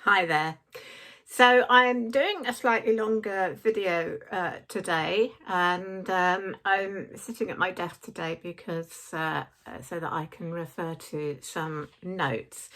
Hi there. So I'm doing a slightly longer video today, and I'm sitting at my desk today because so that I can refer to some notes.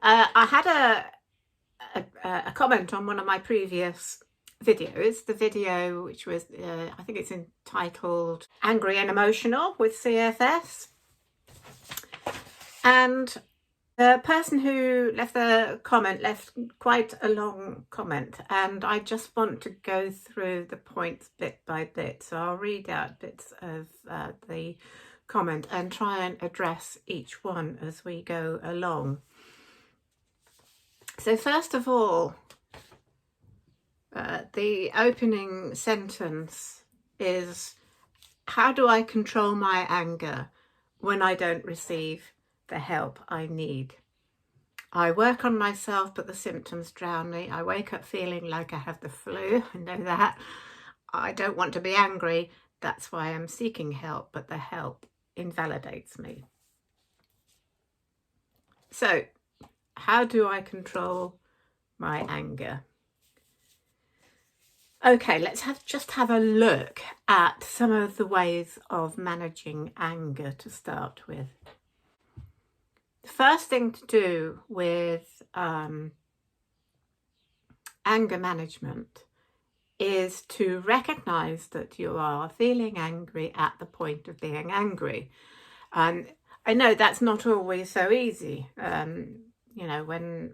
I had a comment on one of my previous videos, the video which was I think it's entitled "Angry and Emotional" with CFS, and the person who left the comment left quite a long comment, and I just want to go through the points bit by bit. So I'll read out bits of the comment and try and address each one as we go along. So first of all, the opening sentence is, how do I control my anger when I don't receive the help I need? I work on myself, but the symptoms drown me. I wake up feeling like I have the flu. I know that. I don't want to be angry. That's why I'm seeking help, but the help invalidates me. So, how do I control my anger? Okay, let's just have a look at some of the ways of managing anger to start with. The first thing to do with anger management is to recognize that you are feeling angry at the point of being angry. And I know that's not always so easy. You know, when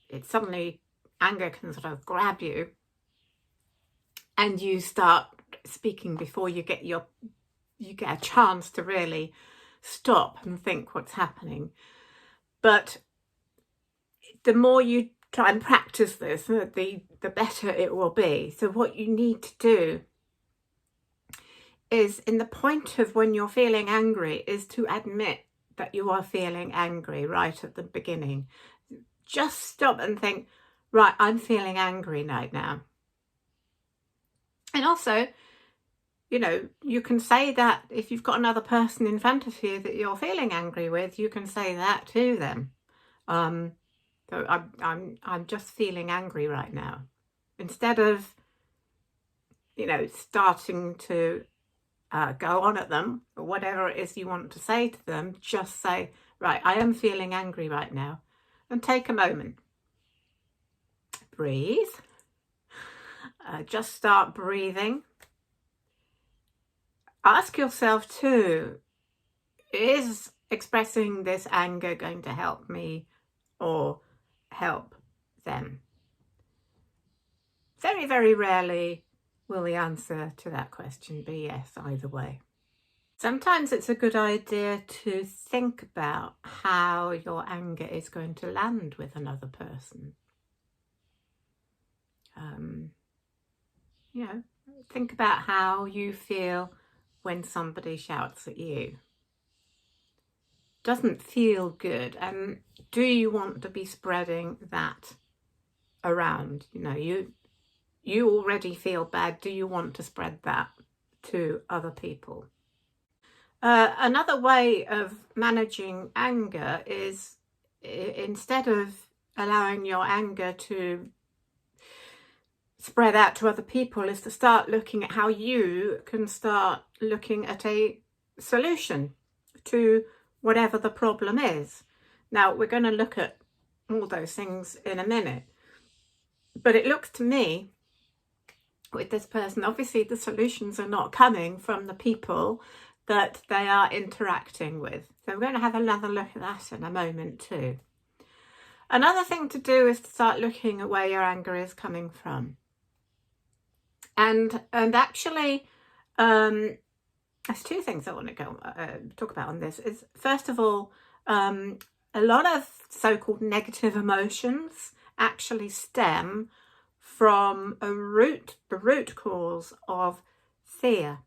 it suddenly, anger can sort of grab you and you start speaking before you get a chance to really stop and think what's happening. But the more you try and practice this, the better it will be. So what you need to do is, in the point of when you're feeling angry, is to admit that you are feeling angry right at the beginning. Just stop and think, right, I'm feeling angry right now. And also, you know, you can say that if you've got another person in front of you that you're feeling angry with, you can say that to them. So I'm just feeling angry right now. Instead of, you know, starting to go on at them or whatever it is you want to say to them, just say, right, I am feeling angry right now, and take a moment. Breathe. Just start breathing. Ask yourself too, is expressing this anger going to help me or help them? Very, very rarely will the answer to that question be yes, either way. Sometimes it's a good idea to think about how your anger is going to land with another person. You know, think about how you feel when somebody shouts at you. Doesn't feel good, and do you want to be spreading that around? You know, you already feel bad. Do you want to spread that to other people? Another way of managing anger is, instead of allowing your anger to spread out to other people, is to start looking at how you can start looking at a solution to whatever the problem is. Now, we're going to look at all those things in a minute, but it looks to me, with this person, obviously the solutions are not coming from the people that they are interacting with. So we're going to have another look at that in a moment too. Another thing to do is to start looking at where your anger is coming from. And actually, there's two things I want to talk about on this. Is, first of all, a lot of so-called negative emotions actually stem from the root cause of fear.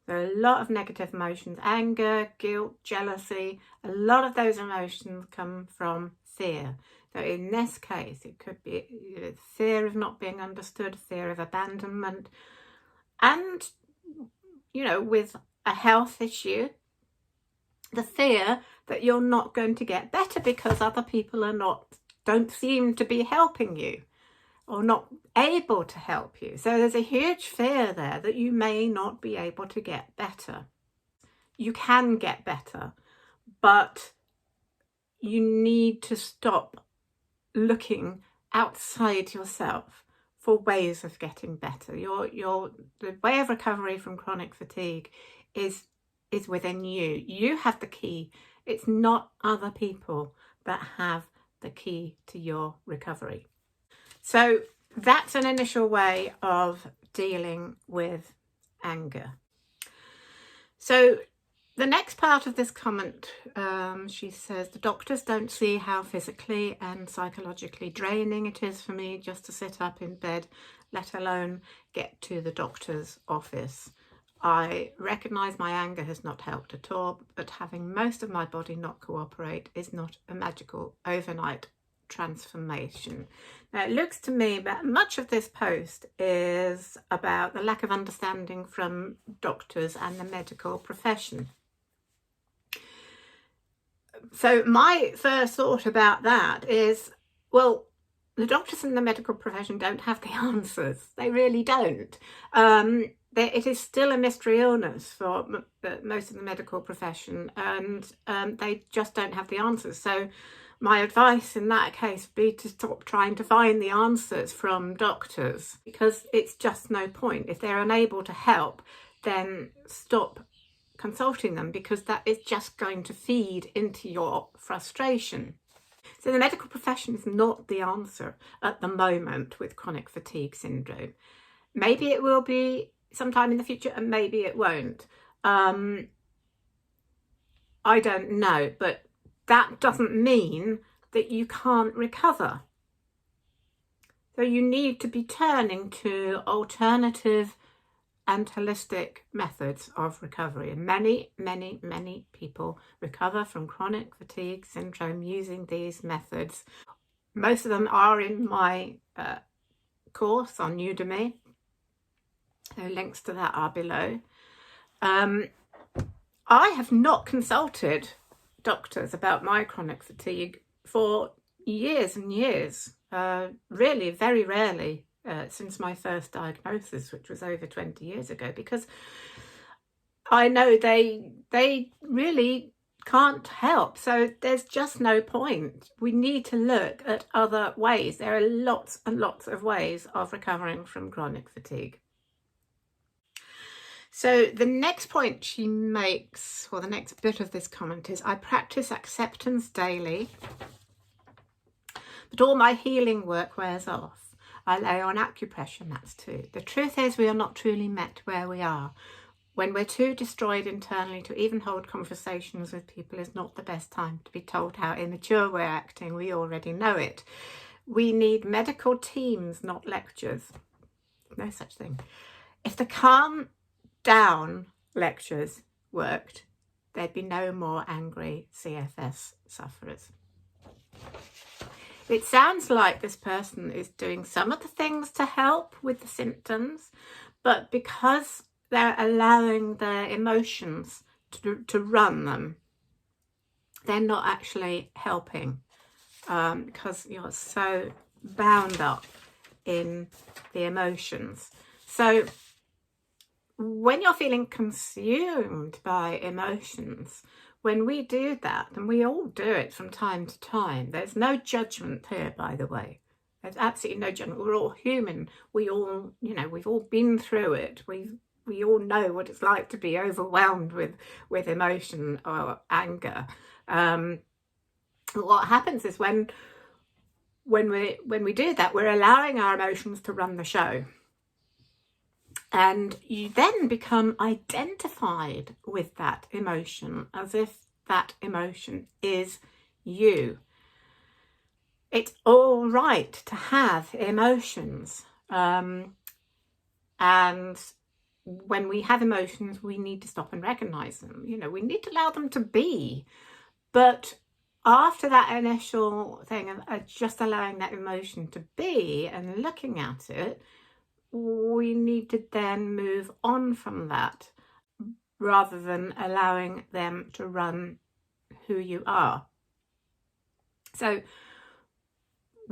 There are a lot of negative emotions: anger, guilt, jealousy. A lot of those emotions come from fear. So in this case, it could be fear of not being understood, fear of abandonment, and, you know, with a health issue, the fear that you're not going to get better because other people are not don't seem to be helping you or not able to help you. So there's a huge fear there that you may not be able to get better. You can get better, but you need to stop looking outside yourself for ways of getting better. The way of recovery from chronic fatigue is within you. You have the key. It's not other people that have the key to your recovery. So that's an initial way of dealing with anger. So the next part of this comment, she says, the doctors don't see how physically and psychologically draining it is for me just to sit up in bed, let alone get to the doctor's office. I recognise my anger has not helped at all, but having most of my body not cooperate is not a magical overnight transformation. Now, it looks to me that much of this post is about the lack of understanding from doctors and the medical profession. So my first thought about that is, well, the doctors and the medical profession don't have the answers. They really don't. It is still a mystery illness for most of the medical profession, and they just don't have the answers. So my advice in that case would be to stop trying to find the answers from doctors, because it's just no point. If they're unable to help, then stop consulting them, because that is just going to feed into your frustration. So the medical profession is not the answer at the moment with chronic fatigue syndrome. Maybe it will be sometime in the future, and maybe it won't. I don't know, but that doesn't mean that you can't recover. So you need to be turning to alternative and holistic methods of recovery. And many, many, many people recover from chronic fatigue syndrome using these methods. Most of them are in my course on Udemy. So links to that are below. I have not consulted doctors about my chronic fatigue for years and years, really very rarely since my first diagnosis, which was over 20 years ago, because I know they really can't help. So there's just no point. We need to look at other ways. There are lots and lots of ways of recovering from chronic fatigue. So the next point she makes, or the next bit of this comment, is I practice acceptance daily, but all my healing work wears off. I lay on acupressure mats too. The truth is we are not truly met where we are. When we're too destroyed internally to even hold conversations with people is not the best time to be told how immature we're acting. We already know it. We need medical teams, not lectures. No such thing. If the calm down lectures worked, there'd be no more angry CFS sufferers. It sounds like this person is doing some of the things to help with the symptoms, but because they're allowing their emotions to run them, they're not actually helping, because you're so bound up in the emotions. So when you're feeling consumed by emotions, when we do that, and we all do it from time to time, there's no judgment here, by the way. There's absolutely no judgment. We're all human. We all, we've all been through it. We all know what it's like to be overwhelmed with emotion or anger. What happens is when we do that, we're allowing our emotions to run the show. And you then become identified with that emotion as if that emotion is you. It's all right to have emotions. And when we have emotions, we need to stop and recognize them. We need to allow them to be. But after that initial thing of just allowing that emotion to be and looking at it, we need to then move on from that rather than allowing them to run who you are. So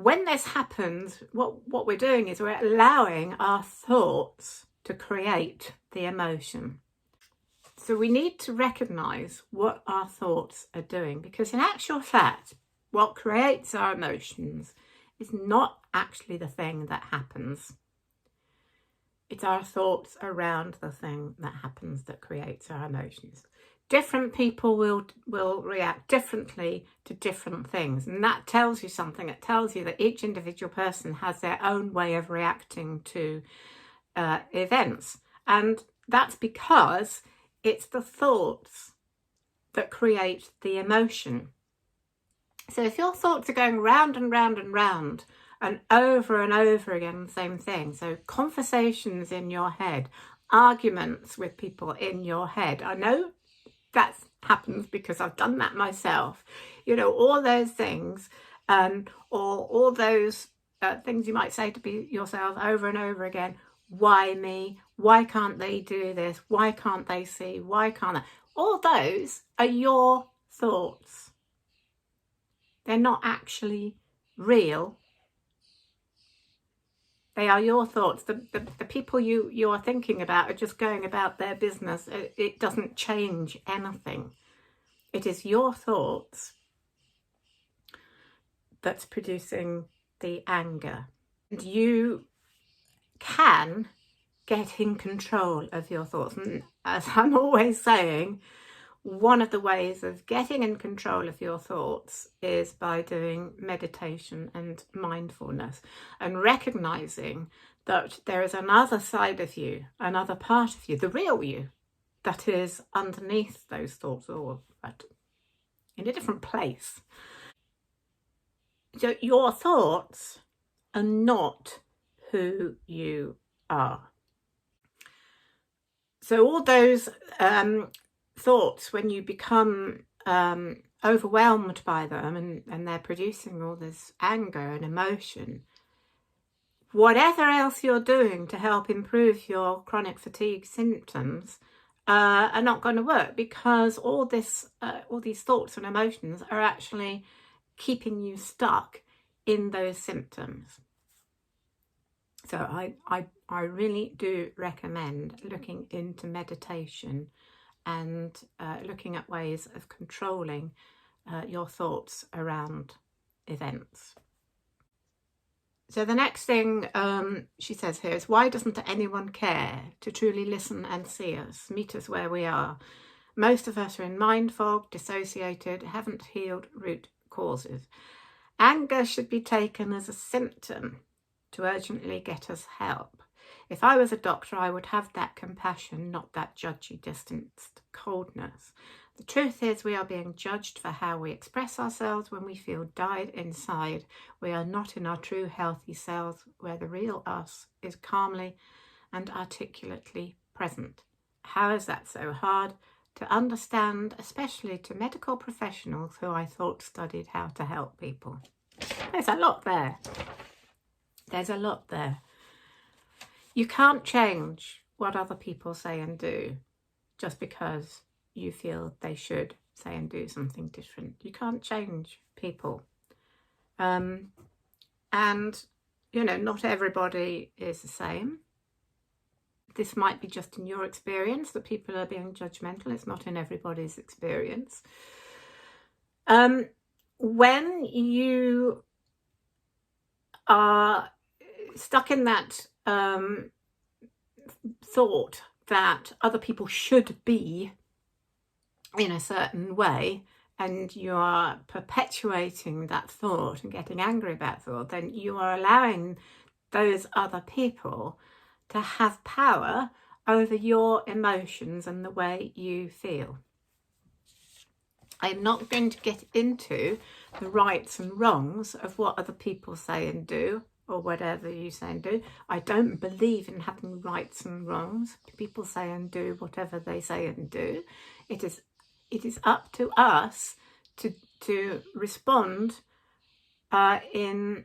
when this happens, what we're doing is we're allowing our thoughts to create the emotion. So we need to recognise what our thoughts are doing, because in actual fact, what creates our emotions is not actually the thing that happens. It's our thoughts around the thing that happens that creates our emotions. Different people will react differently to different things, and that tells you something. It tells you that each individual person has their own way of reacting to events, and that's because it's the thoughts that create the emotion. So if your thoughts are going round and round and round and over again, the same thing, so conversations in your head, arguments with people in your head, I know that happens because I've done that myself, you know, all those things, or all those things you might say to yourself over and over again. Why me? Why can't they do this? Why can't they see? Why can't I? All those are your thoughts. They're not actually real. They are your thoughts. The people you are thinking about are just going about their business. It doesn't change anything. It is your thoughts that's producing the anger. And you can get in control of your thoughts. And as I'm always saying, one of the ways of getting in control of your thoughts is by doing meditation and mindfulness, and recognizing that there is another side of you, another part of you, the real you, that is underneath those thoughts, or in a different place. So your thoughts are not who you are. So all those thoughts, when you become overwhelmed by them and they're producing all this anger and emotion, whatever else you're doing to help improve your chronic fatigue symptoms are not going to work, because all these thoughts and emotions are actually keeping you stuck in those symptoms. So I really do recommend looking into meditation and looking at ways of controlling your thoughts around events. So the next thing she says here is, why doesn't anyone care to truly listen and see us, meet us where we are? Most of us are in mind fog, dissociated, haven't healed root causes. Anger should be taken as a symptom to urgently get us help. If I was a doctor, I would have that compassion, not that judgy, distanced coldness. The truth is, we are being judged for how we express ourselves when we feel died inside. We are not in our true healthy selves, where the real us is calmly and articulately present. How is that so hard to understand, especially to medical professionals who I thought studied how to help people? There's a lot there. There's a lot there. You can't change what other people say and do just because you feel they should say and do something different. You can't change people. And, you know, not everybody is the same. This might be just in your experience that people are being judgmental. It's not in everybody's experience. When you are stuck in that thought that other people should be in a certain way, and you are perpetuating that thought and getting angry about thought, then you are allowing those other people to have power over your emotions and the way you feel. I'm not going to get into the rights and wrongs of what other people say and do, or whatever you say and do. I don't believe in having rights and wrongs. People say and do whatever they say and do. It is up to us to respond in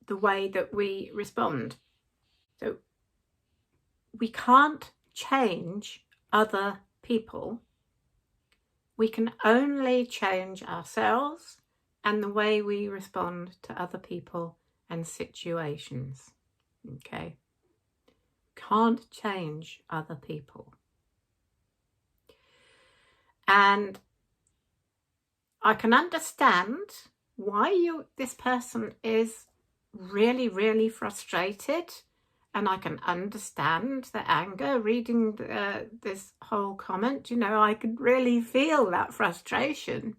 the way that we respond. So we can't change other people. We can only change ourselves and the way we respond to other people and situations. Okay? Can't change other people. And I can understand why this person is really, really frustrated. And I can understand the anger reading this whole comment. You know, I could really feel that frustration.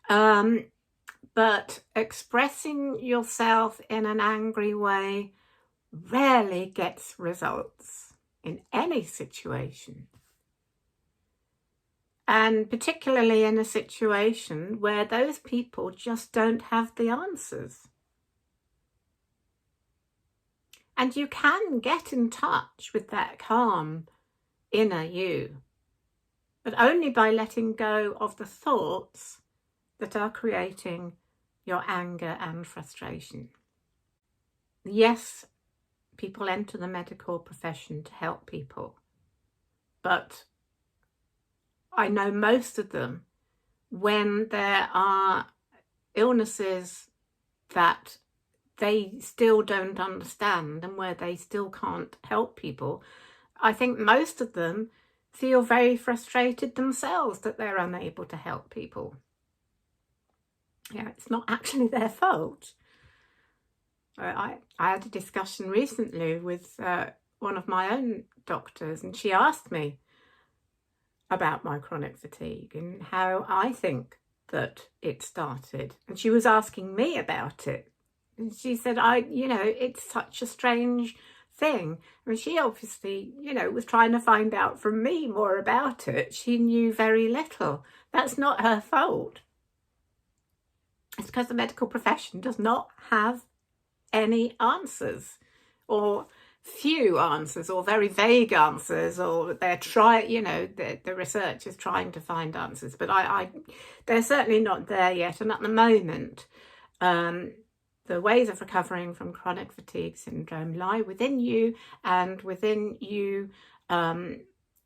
But expressing yourself in an angry way rarely gets results in any situation. And particularly in a situation where those people just don't have the answers. And you can get in touch with that calm inner you, but only by letting go of the thoughts that are creating your anger and frustration. Yes, people enter the medical profession to help people, but I know most of them, when there are illnesses that they still don't understand and where they still can't help people, I think most of them feel very frustrated themselves that they're unable to help people. Yeah, it's not actually their fault. I had a discussion recently with one of my own doctors, and she asked me about my chronic fatigue and how I think that it started. And she was asking me about it. And she said, it's such a strange thing. I mean, she obviously, was trying to find out from me more about it. She knew very little. That's not her fault. It's because the medical profession does not have any answers, or few answers, or very vague answers, or the research is trying to find answers, but they're certainly not there yet. And at the moment, the ways of recovering from chronic fatigue syndrome lie within you, and within you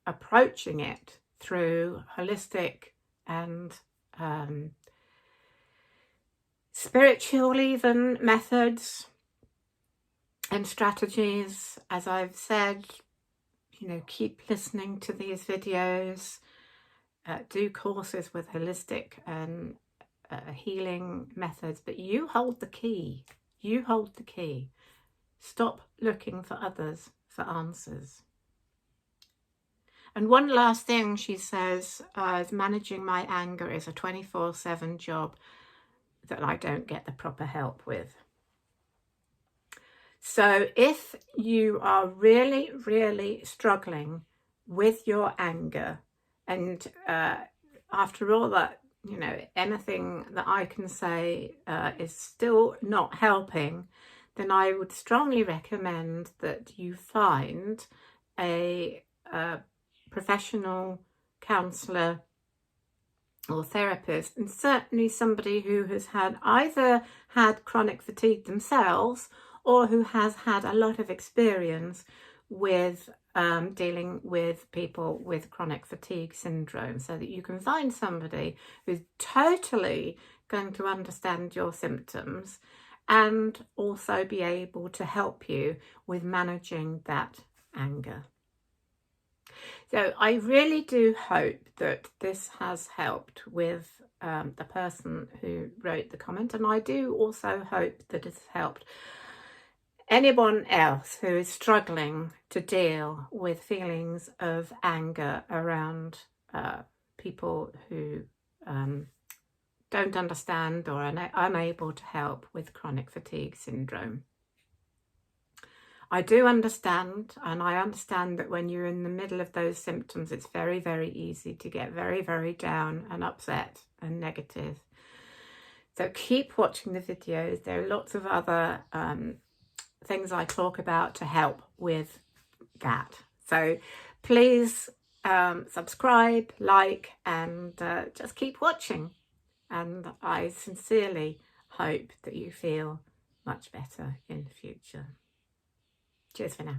approaching it through holistic and spiritual even methods and strategies. As I've said, keep listening to these videos, do courses with holistic and healing methods, but you hold the key. You hold the key. Stop looking for others for answers. And one last thing she says is managing my anger is a 24/7 job that I don't get the proper help with. So if you are really, really struggling with your anger, and after all that, anything that I can say is still not helping, then I would strongly recommend that you find a professional counsellor or therapist, and certainly somebody who has either had chronic fatigue themselves, or who has had a lot of experience with dealing with people with chronic fatigue syndrome, so that you can find somebody who's totally going to understand your symptoms and also be able to help you with managing that anger. So I really do hope that this has helped with the person who wrote the comment, and I do also hope that it's helped anyone else who is struggling to deal with feelings of anger around people who don't understand or are unable to help with chronic fatigue syndrome. I do understand, and I understand that when you're in the middle of those symptoms, it's very, very easy to get very, very down and upset and negative. So keep watching the videos. There are lots of other things I talk about to help with that. So please subscribe, like, and just keep watching. And I sincerely hope that you feel much better in the future. Cheers for now.